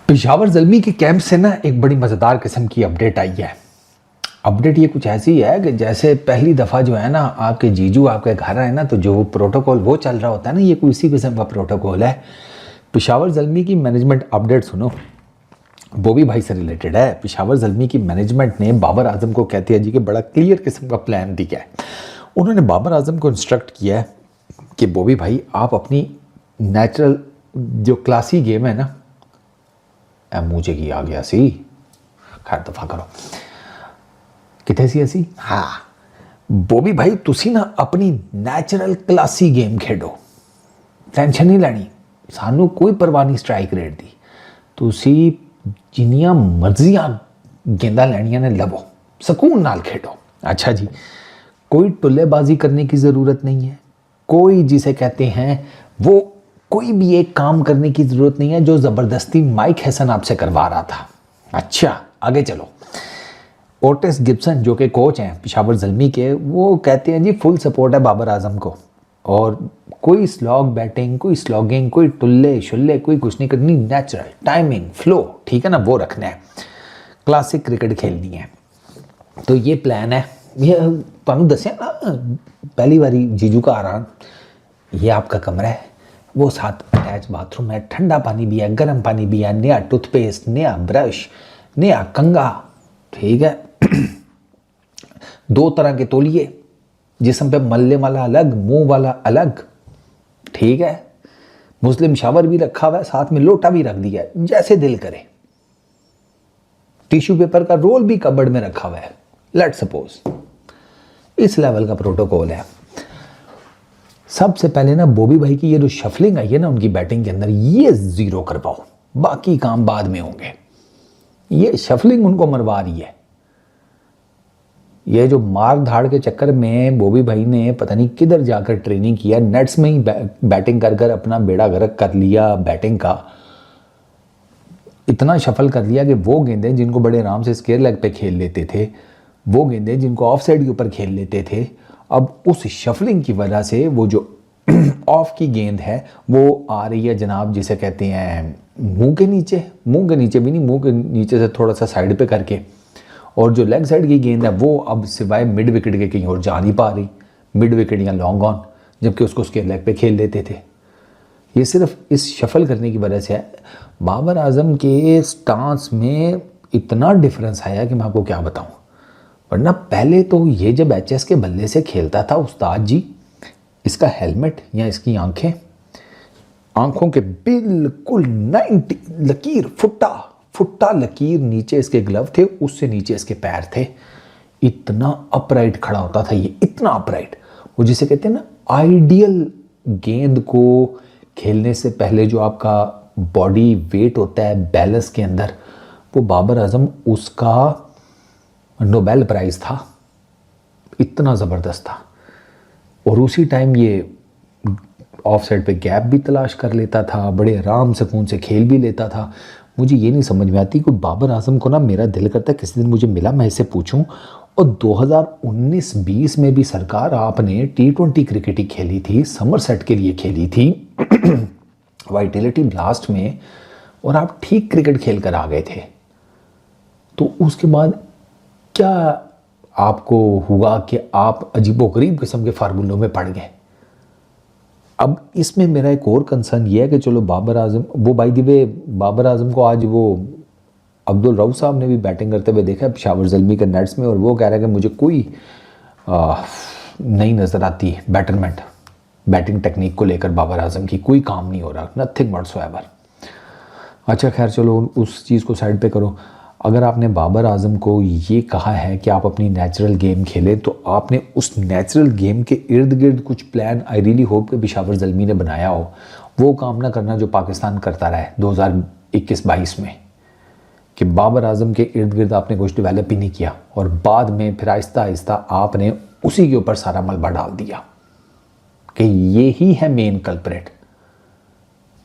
पेशावर ज़ल्मी के कैंप से ना एक बड़ी मज़ेदार किस्म की अपडेट आई है। अपडेट ये कुछ ऐसी है कि जैसे पहली दफ़ा जो है ना आपके जीजू आपके घर आए ना, तो जो प्रोटोकॉल वो चल रहा होता है ना, ये कोई इसी किस्म का प्रोटोकॉल है। पेशावर ज़ल्मी की मैनेजमेंट अपडेट सुनो, बॉबी भाई से रिलेटेड है। पेशावर ज़ल्मी की मैनेजमेंट ने बाबर आजम को कहते हैं जी कि बड़ा क्लियर किस्म का प्लान दिया है। उन्होंने बाबर आजम को इंस्ट्रक्ट किया है कि बॉबी भाई आप अपनी नेचुरल जो क्लासी गेम है ना, मुझे की आ गया सी, खैर दफा करो कितने सी ऐसी, हाँ बॉबी भाई तुसी ना अपनी नेचुरल क्लासी गेम खेडो, टेंशन नहीं लैनी, सानू कोई परवाह नहीं स्ट्राइक रेट दी, तुसी जिन्नियां मर्जियां गेंदा लैनियां ने लवो, सुकून नाल खेडो। अच्छा जी, कोई टुल्लेबाजी करने की ज़रूरत नहीं है, कोई जिसे कहते हैं वो कोई भी एक काम करने की ज़रूरत नहीं है जो ज़बरदस्ती माइक हैसन आपसे करवा रहा था। अच्छा आगे चलो, ओटिस गिब्सन जो कि कोच हैं पेशावर ज़ल्मी के, वो कहते हैं जी फुल सपोर्ट है बाबर आजम को, और कोई स्लॉग बैटिंग, कोई स्लॉगिंग, कोई टुल्ले शुल्ले कोई कुछ नहीं करनी, नेचुरल टाइमिंग फ्लो, ठीक है ना, वो रखना है, क्लासिक क्रिकेट खेलनी है। तो ये प्लान है। ये तुहानू दस्या ना पहली बारी जीजू का आराम, ये आपका कमरा है, वो साथ अटैच बाथरूम है, ठंडा पानी भी है, गर्म पानी भी है, नया टूथपेस्ट, नया ब्रश, नया कंघा, ठीक है। दो तरह के तौलिए, जिस्म पे मलने वाला अलग, मुंह वाला अलग, ठीक है। मुस्लिम शावर भी रखा हुआ है, साथ में लोटा भी रख दिया है, जैसे दिल करे। टिश्यू पेपर का रोल भी कबर्ड में रखा हुआ है, लेट्स सपोज। इस लेवल का प्रोटोकॉल है। सबसे पहले ना बॉबी भाई की ये जो शफलिंग आई है ना उनकी बैटिंग के अंदर, ये जीरो करवाओ, बाकी काम बाद में होंगे। ये शफलिंग उनको मरवा रही है। ये जो मार धाड़ के चक्कर में बॉबी भाई ने पता नहीं किधर जाकर ट्रेनिंग किया, नेट्स में ही बैटिंग कर कर अपना बेड़ा गर्क कर लिया बैटिंग का। इतना शफल कर लिया कि वो गेंदें जिनको बड़े आराम से स्क्वायर लेग पे खेल लेते थे, वो गेंदें जिनको ऑफ साइड के ऊपर खेल लेते थे, अब उस शफलिंग की वजह से वो जो ऑफ की गेंद है वो आ रही है जनाब, जिसे कहते हैं मुंह के नीचे भी नहीं, मुंह के नीचे से थोड़ा सा साइड पे करके, और जो लेग साइड की गेंद है वो अब सिवाय मिड विकेट के कहीं और जा नहीं पा रही, मिड विकेट या लॉन्ग ऑन, जबकि उसको उसके लेग पे खेल लेते थे। ये सिर्फ इस शफल करने की वजह से है। बाबर आजम के स्टांस में इतना डिफरेंस आया कि मैं आपको क्या बताऊं। वरना पहले तो ये जब एचएस के बल्ले से खेलता था उस्ताद जी, इसका हेलमेट या इसकी आंखों के बिल्कुल 90 लकीर, फुट्टा लकीर नीचे इसके ग्लव थे, उससे नीचे इसके पैर थे। इतना अपराइट खड़ा होता था ये, इतना अपराइट, वो जिसे कहते हैं ना आइडियल गेंद को खेलने से पहले जो आपका बॉडी वेट होता है बैलेंस के अंदर, वो बाबर आजम उसका नोबेल प्राइज था, इतना ज़बरदस्त था। और उसी टाइम ये ऑफ साइड पे गैप भी तलाश कर लेता था, बड़े आराम सुकून से खेल भी लेता था। मुझे ये नहीं समझ में आती कि बाबर आजम को ना, मेरा दिल करता है किसी दिन मुझे मिला मैं इससे पूछूं। और 2019-20 में भी सरकार आपने T20 क्रिकेट ही खेली थी, समरसेट के लिए खेली थी वाइटलिटी ब्लास्ट में, और आप ठीक क्रिकेट खेल कर आ गए थे। तो उसके बाद क्या आपको हुआ कि आप अजीबोगरीब किस्म के फार्मूलों में पड़ गए। अब इसमें मेरा एक और कंसर्न ये है कि चलो बाबर आजम, वो by the way Babar Azam को आज वो अब्दुल रऊफ साहब ने भी बैटिंग करते हुए देखा है पेशावर ज़ल्मी के नेट्स में, और वो कह रहा है कि मुझे कोई नहीं नज़र आती बैटरमेंट, बैटिंग टेक्निक को लेकर बाबर आजम की कोई काम नहीं हो रहा, नथिंग व्हाटसोएवर। अच्छा खैर चलो उस चीज़ को साइड पे करो। अगर आपने बाबर आजम को ये कहा है कि आप अपनी नेचुरल गेम खेलें, तो आपने उस नेचुरल गेम के इर्द गिर्द कुछ प्लान, आई रियली होप कि पेशावर ज़ल्मी ने बनाया हो, वो काम ना करना जो पाकिस्तान करता रहा है 2021-22 में, कि बाबर आजम के इर्द गिर्द आपने कुछ डेवलप ही नहीं किया, और बाद में फिर आहिस्ता आहिस्ता आपने उसी के ऊपर सारा मलबा डाल दिया कि ये ही है मेन कल्प्रेट।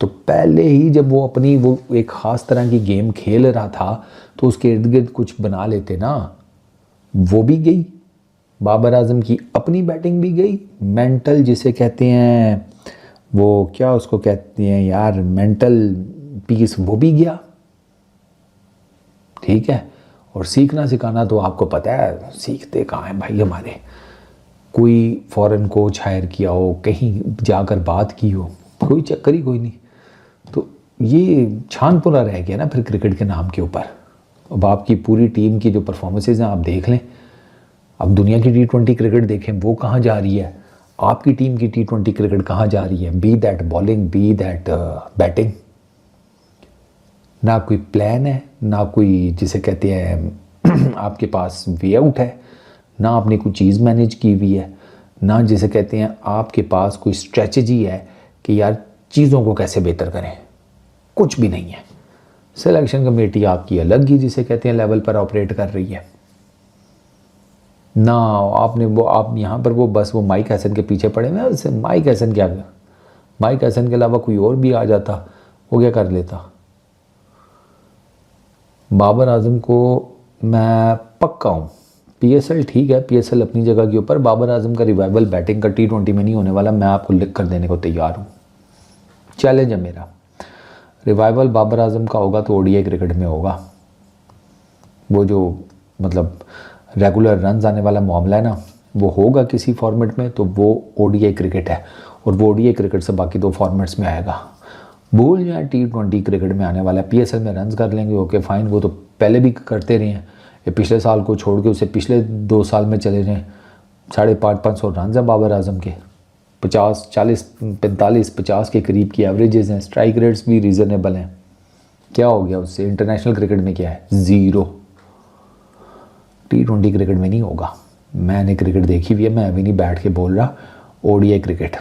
तो पहले ही जब वो अपनी वो एक ख़ास तरह की गेम खेल रहा था, तो उसके इर्द गिर्द कुछ बना लेते ना, वो भी गई, बाबर आजम की अपनी बैटिंग भी गई, मेंटल जिसे कहते हैं वो क्या उसको कहते हैं यार, मेंटल पीस वो भी गया। ठीक है। और सीखना सिखाना तो आपको पता है, सीखते कहाँ हैं भाई हमारे। कोई फॉरेन कोच हायर किया हो, कहीं जाकर बात की हो, कोई चक्कर ही कोई नहीं। तो ये छानपुरा रह गया ना फिर क्रिकेट के नाम के ऊपर। अब आपकी पूरी टीम की जो परफॉर्मेंसेज हैं आप देख लें, अब दुनिया की T20 क्रिकेट देखें वो कहाँ जा रही है, आपकी टीम की T20 क्रिकेट कहाँ जा रही है। Be that bowling, be that batting, ना कोई प्लान है, ना कोई जिसे कहते हैं आपके पास वे आउट है, ना आपने कोई चीज़ मैनेज की हुई है, ना जिसे कहते हैं आपके पास कोई स्ट्रेटजी है कि यार चीज़ों को कैसे बेहतर करें। कुछ भी नहीं है। सिलेक्शन कमेटी आपकी अलग ही जिसे कहते हैं लेवल पर ऑपरेट कर रही है ना। आपने वो आप यहाँ पर वो बस वो माइक हैसन के पीछे पड़े हुए हैं। उससे माइक हैसन क्या, माइक हैसन के अलावा कोई और भी आ जाता वो क्या कर लेता। बाबर आजम को मैं पक्का हूँ, PSL ठीक है, PSL अपनी जगह के ऊपर, बाबर आजम का रिवाइवल बैटिंग का T20 में नहीं होने वाला। मैं आपको लिख कर देने को तैयार हूँ, चैलेंज है मेरा। रिवाइवल बाबर आजम का होगा तो ODI क्रिकेट में होगा। वो जो मतलब रेगुलर रन्स आने वाला मामला है ना, वो होगा किसी फॉर्मेट में तो वो ODI क्रिकेट है, और वो ODI क्रिकेट से बाकी 2 फॉर्मेट्स में आएगा। भूल जाए T20 क्रिकेट में आने वाला है। PSL में रन्स कर लेंगे, ओके फाइन, वो तो पहले भी करते रहे हैं। ये पिछले साल को छोड़ के उसे पिछले 2 साल में चले जाएँ, 550 रन है बाबर आजम के, 50, 40, 45, 50 के करीब की एवरेजेस हैं। स्ट्राइक रेट्स भी रीज़नेबल हैं। क्या हो गया उससे? इंटरनेशनल क्रिकेट में क्या है? 0। T20 क्रिकेट में नहीं होगा। मैंने क्रिकेट देखी हुई है, मैं अभी नहीं बैठ के बोल रहा। ODI क्रिकेट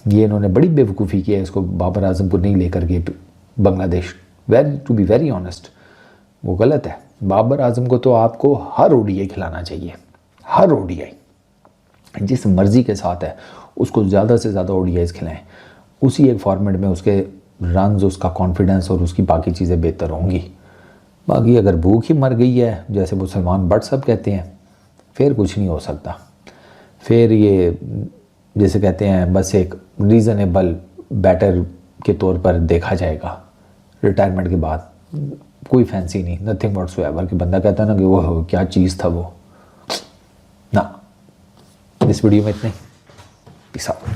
ये इन्होंने बड़ी बेवकूफ़ी की है, इसको बाबर आजम को नहीं लेकर के Bangladesh. To be very honest वो गलत है। बाबर आजम को तो आपको हर ODI खिलाना चाहिए, हर ODI जिस मर्ज़ी के साथ है उसको ज़्यादा से ज़्यादा ODIs खिलाएं। उसी एक फॉर्मेट में उसके रन्स, उसका कॉन्फिडेंस और उसकी बाकी चीज़ें बेहतर होंगी। बाकी अगर भूख ही मर गई है जैसे वो सलमान भट्ट सब कहते हैं, फिर कुछ नहीं हो सकता। फिर ये जैसे कहते हैं बस एक रीज़नेबल बैटर के तौर पर देखा जाएगा रिटायरमेंट के बाद। कोई फैंसी नहीं, नथिंग व्हाट्सोएवर कि बंदा कहता है ना कि वो क्या चीज़ था वो ना। इस वीडियो में इतना ही। Peace out.